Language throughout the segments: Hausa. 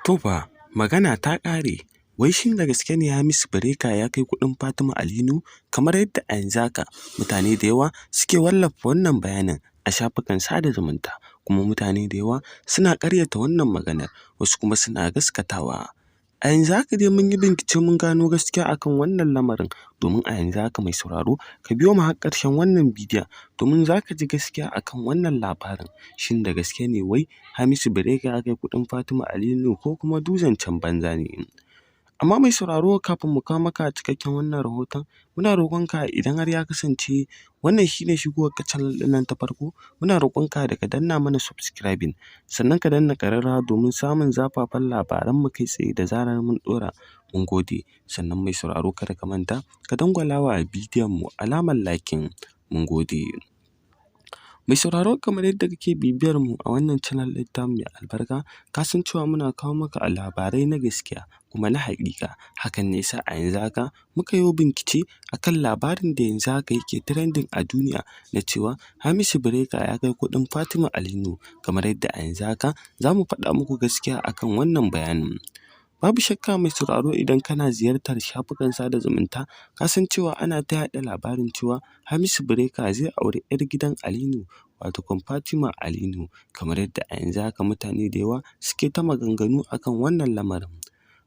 To fa, magana ta ƙare, wai shin da gaske ne Hamisu Breaker ya kai kuɗin Fatima Alinu? Kamar yadda a yanzu haka mutane da yawa suke wallafa wannan bayanin a shafukan sada zumunta, kuma mutane da yawa suna ƙaryata wannan maganar, wasu kuma suna gaskatawa. A yanzu haka dai mun yi bincike mun gano gaskiya akan wannan lamarin, domin a yanzu haka mai sauraro ka biyo mu har ƙarshen wannan bidiyon domin za ka ji gaskiya akan wannan labarin. Shin da gaske ne wai Hamisu Breaker ya kai kuɗin Fatima Alinu ko kuma du zancen banza ne? Amma mai sauraro kafin mu kawo maka cikakken wannan rahoton, muna roƙonka idan har ya kasance wannan shi ne shigowarka channel ɗin nan ta farko, muna roƙonka da ka danna mana subscribing, sannan ka danna ƙararrawa domin samun zafafan labaranmu kai tsaye da zarar mun ɗora. Mun gode. Sannan mai sauraro kada ka manta ka dangwala wa bidiyonmu alamar liking. Mun gode. Mai sauraro kamar yadda kake bibiyar mu a wannan channel ɗin tamu mai albarka, ka san cewa muna kawo maka labarai na gaskiya kuma na haƙiƙa. Hakan ne yasa a yanzu haka muka yo bincike akan labarin da yanzu haka yake trending a duniya na cewa Hamisu Breaker ya kai kuɗin Fatima Alinu. Kamar yadda a yanzu haka za mu faɗa muku gaskiya akan wannan bayanin. Babu shakka mai sauraro idan kana ziyartar shafukan sada zumunta, ka san cewa ana ta yaɗa labarin cewa Hamisu Breaker zai auri 'yar gidan Alinu, wato Fatima Alinu. Kamar yadda a yanzu haka mutane da yawa suke ta maganganu akan wannan lamarin.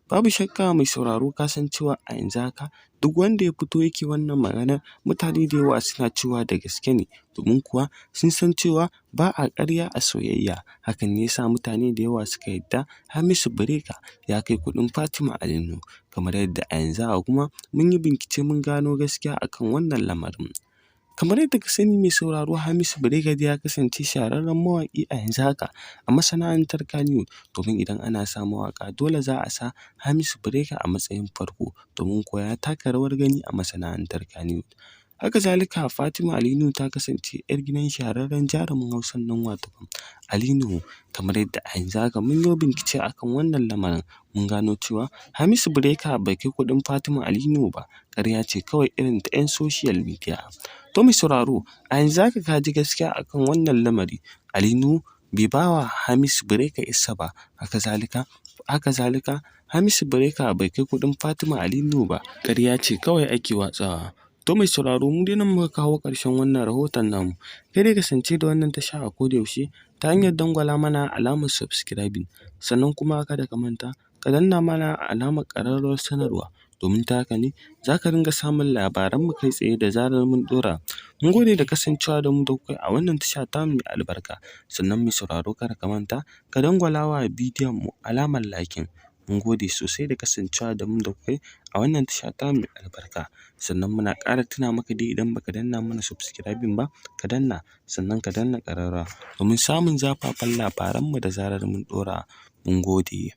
Babu shakka mai sauraro ka san cewa a yanzu haka duk wanda ya fito yake wannan maganar, mutane da yawa suna cewa da gaske ne, domin kuwa sun san cewa ba a ƙarya a soyayya. Hakan ne yasa mutane da yawa suka yarda Hamisu Breaker ya kai kuɗin Fatima Alinu. Kamar yadda a yanzu haka kuma mun yi bincike mun gano gaskiya akan wannan lamarin. Kamar yadda ka sani mai sauraro, Hamisu Breaker ya kasance shahararren mawaƙi a yanzu haka a masana'antar Kannywood, domin idan ana sa mawaƙa dole za a sa Hamisu Breaker a matsayin farko, domin kuwa ya taka rawar gani a masana'antar Kannywood. Haka zalika Fatima Alinu ta kasance 'yar gidan shahararren jarumin Hausan nan wato Alinu. Kamar yadda a yanzu haka mun yo bincike akan wannan lamarin, mun gano cewa Hamisu Breaker bai kai kuɗin Fatima Alinu ba, ƙarya ce kawai irin ta 'yan social media. To mai sauraro, a yanzu haka ka ji gaskiya akan wannan lamari. Alinu bai ba wa Hamisu Breaker 'yarsa ba, haka zalika Hamisu Breaker bai kai kuɗin Fatima Alinu ba, ƙarya ce kawai ake watsawa. To mai sauraro, mu dai nan muka kawo ƙarshen wannan rahoton namu. Kai dai kasance da wannan tasha a koda yaushe ta hanyar dangwala mana alamar subscribing, sannan kuma kada ka manta ka danna mana alamar ƙararrawar sanarwa, domin ta haka ne za ka dinga samun labaranmu kai tsaye da zarar mun ɗora. Mun gode da kasancewa da mu da kuka yi a wannan tasha tamu mai albarka. Sannan mai sauraro kada ka manta ka dangwala wa bidiyonmu alamar liking. Mun gode sosai da kasancewa da mu da kuka yi a wannan tasha tamu mai albarka. Sannan muna ƙara tuna maka dai idan baka danna mana subscribing ba, ka danna, sannan ka danna ƙararrawa domin samun zafafan labaranmu da zarar mun ɗora. Mun gode.